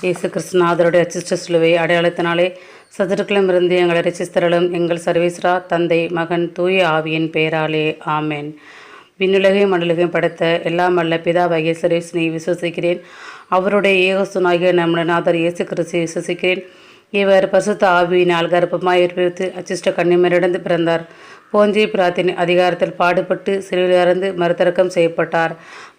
இயேசு கிறிஸ்துநாதருடைய அச்சிஷ்ட சிலுவை அடையாளத்தினாலே சத்துருக்களிடமிருந்து எங்களை ரட்சித்தருளும் எங்கள் சர்வேஸ்வரா தந்தை மகன் தூய ஆவியின் பெயராலே ஆமேன். விண்ணுலகையும் மண்ணுலகையும் படைத்த எல்லாம் அல்ல பிதாவாகிய சர்வேஸ்வரனை விசுவசிக்கிறேன். அவருடைய ஏகசுனாகிய நம்முடைய நாதர் இயேசு கிறிஸ்துவை விசுவசிக்கிறேன். இவர் பரிசுத்த ஆவியினால் கர்ப்பமாய் உற்பவித்து அச்சிஷ்ட கன்னிமரிடந்து பிறந்தார். போஞ்சிய பிலாத்தின் அதிகாரத்தில் பாடுபட்டு சிலுவையிலிருந்து மறுதரக்கம் செய்யப்பட்டார்.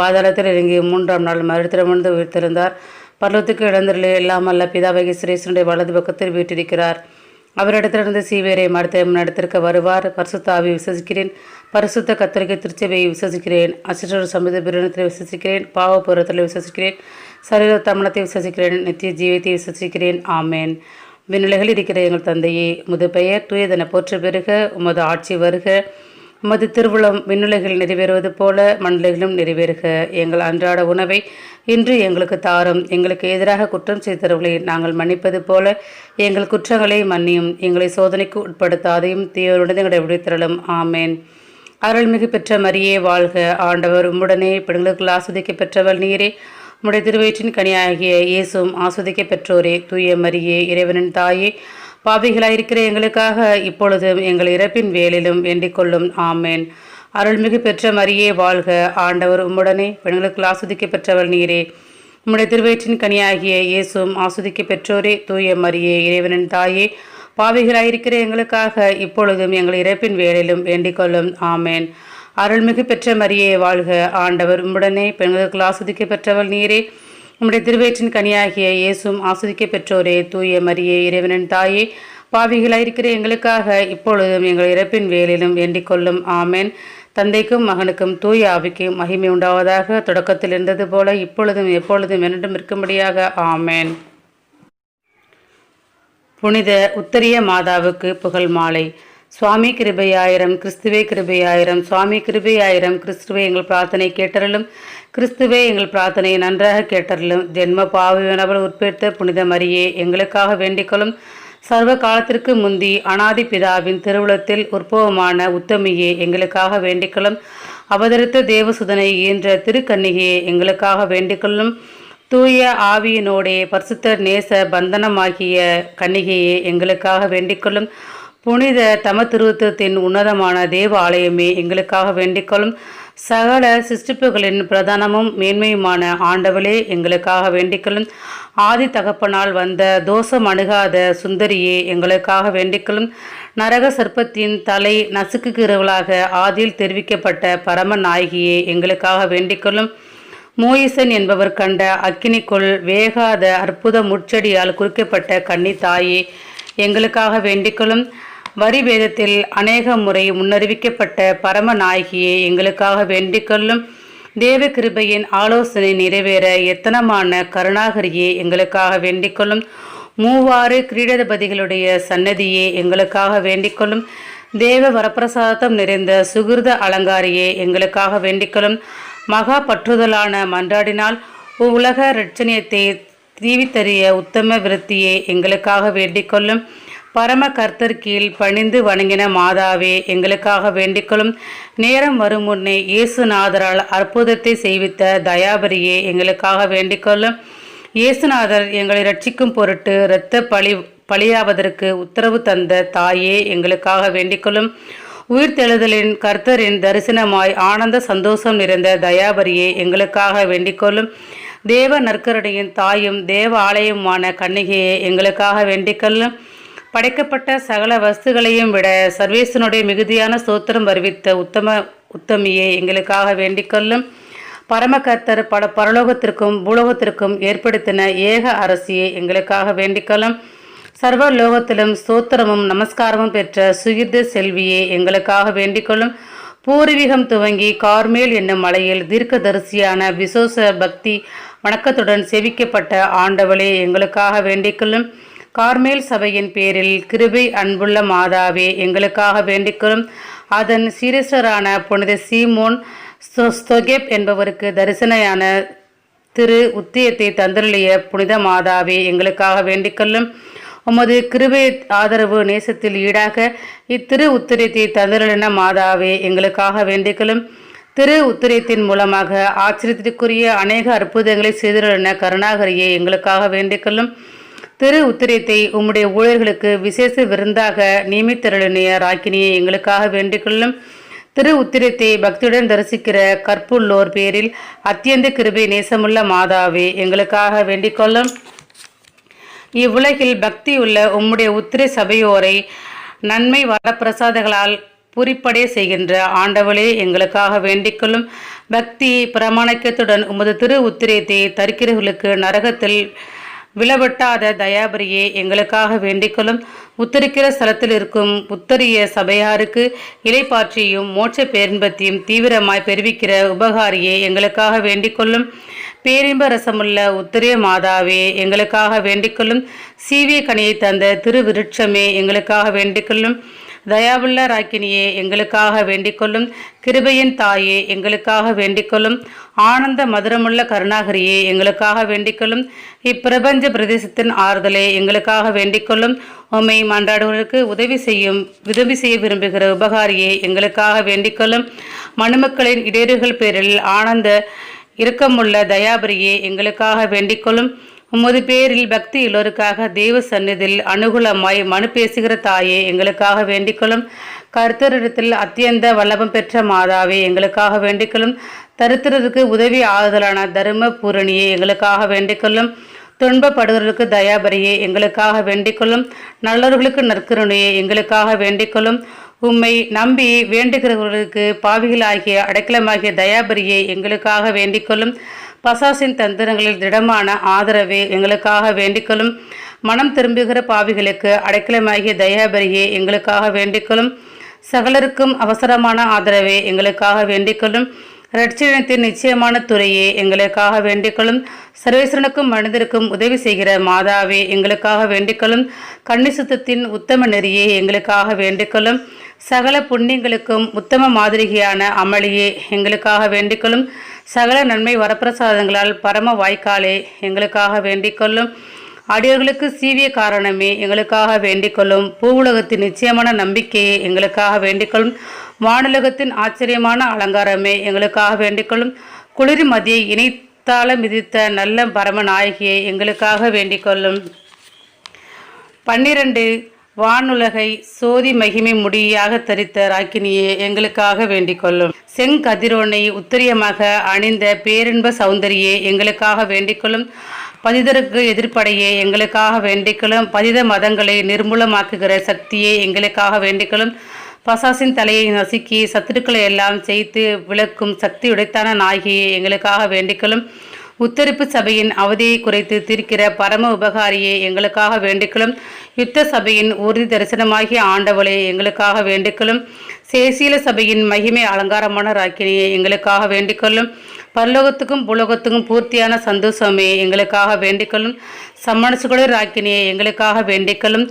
பாதாளத்தில் இறங்கி 3ஆம் நாள் மறுத்திரமிருந்து உயிர்த்தெழுந்தார். பர்லோகத்துக்கு இழந்தருளே எல்லாம் அல்ல பிதாவாகிய சுரேசனுடைய வலது பக்கத்தில் வீட்டிருக்கிறார். அவரிடத்திலிருந்து சீவேரை மறுத்தம் நடத்திருக்க வருவார். பரிசுத்த ஆவி விசுவசிக்கிறேன். பரிசுத்த கத்தோலிக்க திருச்சபையை விசுவசிக்கிறேன். அசிஸ்டர் சமூக பிரிவினத்தில் விசுவசிக்கிறேன். பாவபூர்வத்தில் விசுவசிக்கிறேன். சரீர தமிழத்தை விசுவசிக்கிறேன். நித்திய ஜீவத்தை விசுவசிக்கிறேன். ஆமேன். விண்ணுலகில் இருக்கிற எங்கள் தந்தையே, உமது பெயர் தூயதென போற்ற பெறுக. உமது ஆட்சி வருக. உமது திருவுளம் விண்ணுலகில் நிறைவேறுவது போல மண்ணுலகிலும் நிறைவேறுக. எங்கள் அன்றாட உணவை இன்று எங்களுக்கு தாரும். எங்களுக்கு எதிராக குற்றம் செய்தவர்களை நாங்கள் மன்னிப்பது போல எங்கள் குற்றங்களை மன்னியும். எங்களை சோதனைக்கு உட்படுத்தாதையும் தீவிரவுடன் எங்களை விடுத்தரலும். ஆமேன். அருள்மிகு பெற்ற மரியே வாழ்க. ஆண்டவர் உம்முடனே பெண்களுக்கு ஆஸ்வதிக்க பெற்றவள் நீரே. உம்முடைய திருவயிற்றின் கனியாகிய இயேசுவும் ஆஸ்வதிக்க பெற்றோரே. தூய மரியே, இறைவனின் தாயே, பாவிகளாயிருக்கிற எங்களுக்காக இப்பொழுதும் எங்கள் இறப்பின் வேலிலும் வேண்டிக் கொள்ளும். ஆமேன். அருள்மிகு பெற்ற மரியே வாழ்க. ஆண்டவர் உம்முடனே பெண்களுக்கு ஆஸ்வதிக்க பெற்றவள் நீரே. உம்முடைய திருவயிற்றின் கனியாகிய இயேசுவும் ஆஸ்வதிக்க பெற்றோரே. தூய மரியே, இறைவனின் தாயே, பாவிகளாயிருக்கிற எங்களுக்காக இப்பொழுதும் எங்கள் இறப்பின் வேலிலும் வேண்டிக் கொள்ளும். ஆமேன். அருள்மிகு பெற்ற மரியே வாழ்க. ஆண்டவர் உம்முடனே பெண்களுக்கு ஆஸ்வதிக்க பெற்றவள் நீரே. உம்முடைய திருவயிற்றின் கனியாகிய இயேசுவும் ஆஸ்வதிக்க பெற்றோரே. தூய மரியே, இறைவனின் தாயே, பாவிகளாயிருக்கிற எங்களுக்காக இப்பொழுதும் எங்கள் இறப்பின் வேலிலும் வேண்டிக் கொள்ளும். ஆமேன். தந்தைக்கும் மகனுக்கும் தூய ஆவிக்கும் மகிமை உண்டாவதாக. தொடக்கத்தில் இருந்தது போல இப்பொழுதும் எப்பொழுதும் என்றும் இருக்கும்படியாக. ஆமேன். புனித உத்தரிய மாதாவுக்கு புகழ் மாலை. சுவாமி கிருபையாயிரம், கிறிஸ்துவே கிருபையாயிரம். சுவாமி கிருபையாயிரம். கிறிஸ்துவே எங்கள் பிரார்த்தனை கேட்டருளும். கிறிஸ்துவே எங்கள் பிரார்த்தனையை நன்றாக கேட்டருளும். ஜென்ம பாவியனவள் உட்பெடுத்த புனித மரியே எங்களுக்காக வேண்டிக்கொள்ளும். சர்வ காலத்திற்கு முந்தி அனாதி பிதாவின் திருவுளத்தில் உற்பவமான உத்தமியே எங்களுக்காக வேண்டிக்கொள்ளும். அவதரித்த தேவசுதனை ஈன்ற திருக்கன்னிகையே எங்களுக்காக வேண்டிக்கொள்ளும். தூய ஆவியினோடே பரிசுத்த நேச பந்தனமாகிய கன்னிகையே எங்களுக்காக வேண்டிக்கொள்ளும். புனித தம திருத்தத்தின் உன்னதமான தேவ ஆலயமே எங்களுக்காக வேண்டிக்கொள்ளும். சகல சிருஷ்டிப்புகளின் பிரதானமும் மேன்மையுமான ஆண்டவளே எங்களுக்காக வேண்டிக்கொள்ளும். ஆதி தகப்பனால் வந்த தோஷம் அணுகாத சுந்தரியே எங்களுக்காக வேண்டிக்கொள்ளும். நரக சர்ப்பத்தின் தலை நசுக்குகிறவளாக ஆதியில் தெரிவிக்கப்பட்ட பரம நாயகியே எங்களுக்காக வேண்டிக்கொள்ளும். மோயிசன் என்பவர் கண்ட அக்கினிக்குள் வேகாத அற்புத முட்செடியால் குறிக்கப்பட்ட கன்னி தாயே எங்களுக்காக வேண்டிக்கொள்ளும். வரி வேதத்தில் அநேக முறை முன்னறிவிக்கப்பட்ட பரம நாயகியே எங்களுக்காக வேண்டிக்கொள்ளும். தேவ கிருபையின் ஆலோசனை நிறைவேற எத்தனமான கருணாகரியே எங்களுக்காக வேண்டிக்கொள்ளும். மூவாறு கிரீடபதிகளுடைய சன்னதியே எங்களுக்காக வேண்டிக்கொள்ளும். தேவ வரப்பிரசாதம் நிறைந்த சுகிருத அலங்காரியே எங்களுக்காக வேண்டிக்கொள்ளும். மகா பற்றுதலான மன்றாடினால் உலக இரட்சணியத்தை தீவித்தறிய உத்தம விருத்தியே எங்களுக்காக வேண்டிக்கொள்ளும். பரம கர்த்தர் கீழ் பணிந்து வணங்கின மாதாவே எங்களுக்காக வேண்டிக்கொள்ளும். நேரம் வரும் முன்னே இயேசுநாதரால் அற்புதத்தை செய்வித்த தயாபரியே எங்களுக்காக வேண்டிக்கொள்ளும். இயேசுநாதர் எங்களை ரட்சிக்கும் பொருட்டு இரத்த பலியாவதற்கு உத்தரவு தந்த தாயே எங்களுக்காக வேண்டிக்கொள்ளும். உயிர்த்தெழுதலின் கர்த்தரின் தரிசனமாய் ஆனந்த சந்தோஷம் நிறைந்த தயாபரியே எங்களுக்காக வேண்டிக்கொள்ளும். தேவ நற்கருணையின் தாயும் தேவ ஆலயமுமான கன்னிகையே எங்களுக்காக வேண்டிக்கொள்ளும். படைக்கப்பட்ட சகல வஸ்துகளையும் விட சர்வேசனுடைய மிகுதியான ஸ்தோத்திரம் வருவித்த உத்தமியே எங்களுக்காக வேண்டிக்கொள்ளும். பரமகர்த்தர் பரலோகத்திற்கும் பூலோகத்திற்கும் ஏற்படுத்தின ஏக அரசியை எங்களுக்காக வேண்டிக்கொள்ளும். சர்வ லோகத்திலும் ஸ்தோத்திரமும் நமஸ்காரமும் பெற்ற சுகிர்த செல்வியே எங்களுக்காக வேண்டிக்கொள்ளும். பூர்வீகம் துவங்கி கார்மேல் என்னும் மலையில் தீர்க்கதரிசியான விசேஷ பக்தி வணக்கத்துடன் சேவிக்கப்பட்ட ஆண்டவளே எங்களுக்காக வேண்டிக்கொள்ளும். கார்மேல் சபையின் பேரில் கிருபை அன்புள்ள மாதாவே எங்களுக்காக வேண்டிக்கொள்ளும். அதன் சீரசரான புனித சீமோன் ஸ்தொகெப் என்பவருக்கு தரிசனையான திரு உத்தியத்தை தந்தருளிய புனித மாதாவே எங்களுக்காக வேண்டிக்கொள்ளும். உமது கிருபை ஆதரவு நேசத்தில் ஈடாக இத்திரு உத்திரத்தை தந்தருளின மாதாவே எங்களுக்காக வேண்டிக்கொள்ளும். திரு உத்திரத்தின் மூலமாக ஆச்சரியத்திற்குரிய அநேக அற்புதங்களை செய்துள்ள கருணாகரியை எங்களுக்காக வேண்டிக்கொள்ளும். திரு உத்திரத்தை உம்முடைய ஊழியர்களுக்கு விசேஷ விருந்தாக நியமித்தருளினிய ராக்கினியை எங்களுக்காக வேண்டிக்கொள்ளும். திரு உத்திரத்தை பக்தியுடன் தரிசிக்கிற கற்புள்ளோர் பேரில் அத்தியந்த கிருபை நேசமுள்ள மாதாவே எங்களுக்காக வேண்டிக்கொள்ளும். இவ்வுலகில் பக்தியுள்ள உம்முடைய உத்திரை சபையோரை நன்மை வரப்பிரசாதங்களால் பூரிப்படைய செய்கின்ற ஆண்டவளே எங்களுக்காக வேண்டிக்கொள்ளும். பக்தி பிரமாணிக்கத்துடன் உமது திரு உத்திரத்தை தரிக்கிறவர்களுக்கு நரகத்தில் விலவட்டாத தயாபரியே எங்களுக்காக வேண்டிக்கொள்ளும். உத்தரிக்கிற ஸ்தலத்தில் இருக்கும் உத்தரிய சபையாருக்கு இலைப்பாற்றியும் மோட்ச பேரின்பத்தையும் தீவிரமாய் பெருவிக்கிற உபகாரியே எங்களுக்காக வேண்டிக்கொள்ளும். பேரின்ப ரசமுள்ள உத்தரிய மாதாவே எங்களுக்காக வேண்டிக்கொள்ளும். சீவிய கனியை தந்த திரு விருட்சமே எங்களுக்காக வேண்டிக்கொள்ளும். தயாவுள்ள ராக்கினியே எங்களுக்காக வேண்டிக்கொள்ளும். கிருபையின் தாயே எங்களுக்காக வேண்டிக்கொள்ளும். ஆனந்த மதுரமுள்ள கருணாகரியே எங்களுக்காக வேண்டிக்கொள்ளும். இப்பிரபஞ்ச பிரதேசத்தின் ஆறுதலே எங்களுக்காக வேண்டிக்கொள்ளும். உம்மை மன்றாடுவதற்கு உதவி செய்ய விரும்புகிற உபகாரியே எங்களுக்காக வேண்டிக்கொள்ளும். மனுமக்களின் இடையூறுகள் பேரில் ஆனந்த இரக்கமுள்ள தயாபரியே எங்களுக்காக வேண்டிக்கொள்ளும். உமது பேரில் பக்தி எல்லோருக்காக தெய்வ சந்நிதியில் அனுகூலமாய் மனு பேசுகிற தாயே எங்களுக்காக வேண்டிக்கொள்ளும். கர்த்தரிடத்தில் அத்தியந்த வல்லபம் பெற்ற மாதாவே எங்களுக்காக வேண்டிக்கொள்ளும். தரித்திரருக்கு உதவி ஆறுதலான தர்ம பூரணியை எங்களுக்காக வேண்டிக்கொள்ளும். துன்பப்படுவர்களுக்கு தயாபரியை எங்களுக்காக வேண்டிக்கொள்ளும். நல்லவர்களுக்கு நற்கருணையை எங்களுக்காக வேண்டிக்கொள்ளும். உம்மை நம்பி வேண்டுகிறவர்களுக்கு பாவிகளாகிய அடைக்கலமாகிய தயாபரியை எங்களுக்காக வேண்டிக்கொள்ளும். பசாசின் தந்திரங்களில் திடமான ஆதரவே எங்களுக்காக வேண்டிக்கொள்ளும். மனம் திரும்புகிற பாவிகளுக்கு அடைக்கலமாகிய தயாபரியை எங்களுக்காக வேண்டிக்கொள்ளும். சகலருக்கும் அவசரமான ஆதரவே எங்களுக்காக வேண்டிக்கொள்ளும். இரட்சணத்தின் நிச்சயமான துறையே எங்களுக்காக வேண்டிக்கொள்ளும். சர்வேஸ்வரனுக்கும் மனிதருக்கும் உதவி செய்கிற மாதாவே எங்களுக்காக வேண்டிக்கொள்ளும். கன்னிசுத்தத்தின் உத்தம நெறியே எங்களுக்காக வேண்டிக்கொள்ளும். சகல புண்ணியங்களுக்கும் உத்தம மாதிரியான அமளியே எங்களுக்காக வேண்டிக்கொள்ளும். சகல நன்மை வரப்பிரசாதங்களால் பரம வாய்க்காலே எங்களுக்காக வேண்டிக்கொள்ளும். அடியவர்களுக்கு சீவிய காரணமே எங்களுக்காக வேண்டிக்கொள்ளும். பூவுலகத்தின் நிச்சயமான நம்பிக்கையை எங்களுக்காக வேண்டிக்கொள்ளும். வானுலகத்தின் ஆச்சரியமான அலங்காரமே எங்களுக்காக வேண்டிக்கொள்ளும். குளிர் மதியை இணைத்தால மிதித்த நல்ல பரம நாயகியை எங்களுக்காக வேண்டிக்கொள்ளும். 12 வானுலகை சோதி மகிமை முடியாக தரித்த ராக்கினியே எங்களுக்காக வேண்டிக்கொள்ளும். செங்கதிரோனை உத்தரியமாக அணிந்த பேரின்ப சௌந்தரியே எங்களுக்காக வேண்டிக்கொள்ளும். பதிதருக்கு எதிர்ப்படையே எங்களுக்காக வேண்டிக்கொள்ளும். பதித மதங்களை நிர்மூலமாக்குகிற சக்தியே எங்களுக்காக வேண்டிக்கொள்ளும். பசாசின் தலையை நசுக்கி சத்துருக்களை எல்லாம் செய்து விளக்கும் சக்தி உடைத்தான நாயகியை எங்களுக்காக வேண்டிக்கொள்ளும். உத்தரிப்பு சபையின் அவதியை குறைத்து தீர்க்கிற பரம உபகாரியை எங்களுக்காக வேண்டிக்கொள்ளும். யுத்த சபையின் உறுதி தரிசனமாகிய ஆண்டவளை எங்களுக்காக வேண்டிக்கொள்ளும். சேசீல சபையின் மகிமை அலங்காரமான ராக்கினியை எங்களுக்காக வேண்டிக்கொள்ளும். பரலோகத்துக்கும் பூலோகத்துக்கும் பூர்த்தியான சந்தோஷமே எங்களுக்காக வேண்டிக்கொள்ளும். சம்மனசுகளை ராக்கினியை எங்களுக்காக வேண்டிக்கொள்ளும்.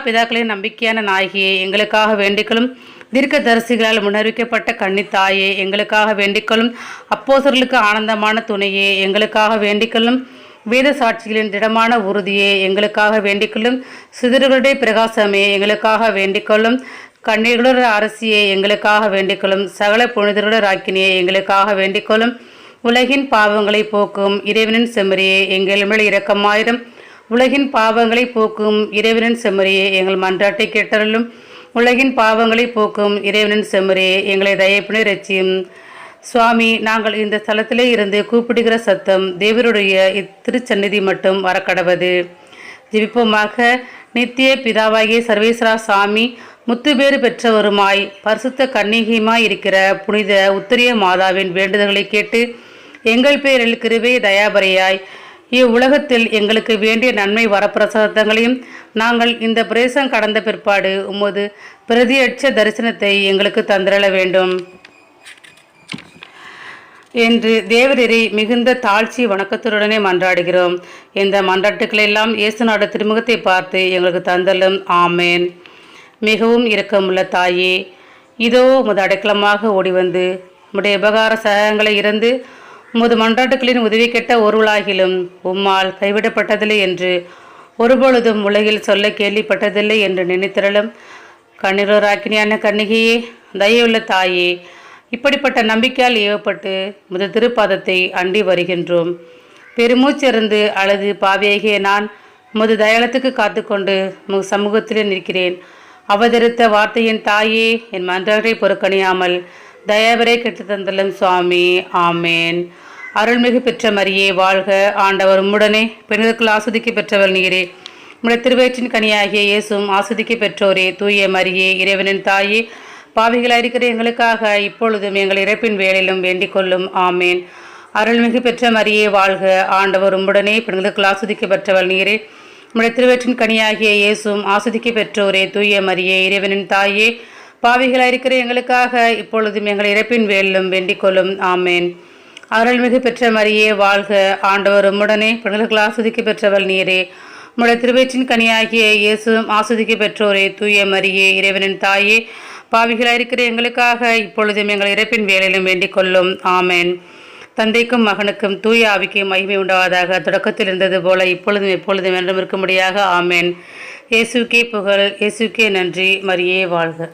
பிதாக்களின் நம்பிக்கையான நாயகியை எங்களுக்காக வேண்டிக்கொள்ளும். தீர்க்க தரிசிகளால் முன்னறிவிக்கப்பட்ட கன்னித்தாயே எங்களுக்காக வேண்டிக்கொள்ளும். அப்போஸ்தலர்களுக்கு ஆனந்தமான துணையே எங்களுக்காக வேண்டிக்கொள்ளும். வேத சாட்சிகளின் திடமான உறுதியே எங்களுக்காக வேண்டிக்கொள்ளும். சிதறுகளுடைய பிரகாசமே எங்களுக்காக வேண்டிக்கொள்ளும். கண்ணீர்களுடைய அரசியை எங்களுக்காக வேண்டிக்கொள்ளும். சகல புனிதர்களுடைய ராக்கினியை எங்களுக்காக வேண்டிக்கொள்ளும். உலகின் பாவங்களை போக்கும் இறைவனின் செம்மறியே எங்கள் மேல் இரக்கமாயிரம். உலகின் பாவங்களை போக்கும் இறைவனின் செம்மறியே எங்கள் மன்றாட்டை கேட்டருளும். உலகின் பாவங்களை போக்கும் இறைவனின் செம்மறியே எங்களை தயப்பினை ரட்சியும். சுவாமி, நாங்கள் இந்த ஸ்தலத்திலே இருந்து கூப்பிடுகிற சத்தம் தேவருடைய இத்திருச்சந்நிதி மட்டும் வரக்கடவது. ஜெபிப்போமாக. நித்திய பிதாவாகிய சர்வேஸ்வரா சாமி, முத்துப்பேறு பெற்றவருமாய் பரிசுத்த கன்னிகையுமாய் இருக்கிற புனித உத்தரிய மாதாவின் வேண்டுதல்களை கேட்டு எங்கள் பேரில் கிருபை தயாபரையாய் இவ்வுலகத்தில் எங்களுக்கு வேண்டிய நன்மை வரப்பிரசாதங்களையும் நாங்கள் இந்த பிரேசம் கடந்த பிற்பாடு உமது பிரதியட்ச தரிசனத்தை எங்களுக்கு தந்திரள வேண்டும் என்று தேவரீரை மிகுந்த தாழ்ச்சி வணக்கத்துடனே மன்றாடுகிறோம். இந்த மன்றாட்டுக்களெல்லாம் இயேசுநாடு திருமுகத்தை பார்த்து எங்களுக்கு தந்தலும். ஆமேன். மிகவும் இரக்கமுள்ள தாயே, இதோ உமது அடைக்கலமாக ஓடிவந்து உம்முடைய உபகார சகங்களை இறந்து உமது மன்றாட்டுக்களின் உதவி கெட்ட ஒருவளாகிலும் உம்மால் கைவிடப்பட்டதில்லை என்று ஒருபொழுதும் உலகில் சொல்ல கேள்விப்பட்டதில்லை என்று நினைத்திரளும். கண்ணீரோராக்கினியான கன்னிகையே, தயவுள்ள தாயே, இப்படிப்பட்ட நம்பிக்கையால் ஏவப்பட்டு முதல் திருப்பாதத்தை அண்டி வருகின்றோம். பெருமூச்சிருந்து அழுது பாவியாகிய நான் உமது தயாளத்துக்கு காத்துக்கொண்டு சமூகத்திலே நிற்கிறேன். அவதரித்த வார்த்தையின் தாயே, என் மன்றாட்டை பொறுக்கணியாமல் தயாவரை கெட்டு தந்தலும் சுவாமி. ஆமேன். அருள்மிகு பெற்ற மரியே வாழ்க, ஆண்டவர் உம்முடனே, பெண்களுக்குள் ஆஸ்வதிக்க பெற்றவள் நீரே. உம்முடைய திருவயிற்றின் கனியாகிய இயேசுவும் ஆஸ்வதிக்க பெற்றோரே. தூய மரியே, இறைவனின் தாயே, பாவிகளாயிருக்கிற எங்களுக்காக இப்பொழுதும் எங்கள் இறப்பின் வேளையிலும் வேண்டிக் கொள்ளும். ஆமேன். அருள்மிகு பெற்ற மரியே வாழ்க, ஆண்டவர் உம்முடனே, பெண்களுக்குள் ஆஸ்வதிக்க பெற்றவள் நீரே. உம்முடைய திருவயிற்றின் கனியாகிய இயேசுவும் ஆஸ்வதிக்க பெற்றோரே. தூய மரியே, இறைவனின் தாயே, பாவிகளாயிருக்கிற எங்களுக்காக இப்பொழுதும் எங்கள் இறப்பின் வேளையிலும் வேண்டிக் கொள்ளும். ஆமேன். அருள்மிகு பெற்ற மரியே வாழ்க, ஆண்டவர் உம்முடனே, பெண்களுக்குள் ஆஸ்வதிக்க பெற்றவள் நீரே. உம்முடைய திருவயிற்றின் கனியாகிய இயேசுவும் ஆஸ்வதிக்க பெற்றோரே. தூய மரியே, இறைவனின் தாயே, பாவிகளாயிருக்கிற எங்களுக்காக இப்பொழுதும் எங்கள் இறப்பின் வேளையிலும் வேண்டிக் கொள்ளும். ஆமேன். தந்தைக்கும் மகனுக்கும் தூய ஆவிக்கும் மகிமை உண்டாவதாக. தொடக்கத்தில் இருந்தது போல இப்பொழுதும் எப்பொழுதும் என்றும் இருக்கும்படியாக. ஆமேன். இயேசுக்கே புகழ், இயேசுக்கே நன்றி. மரியே வாழ்க.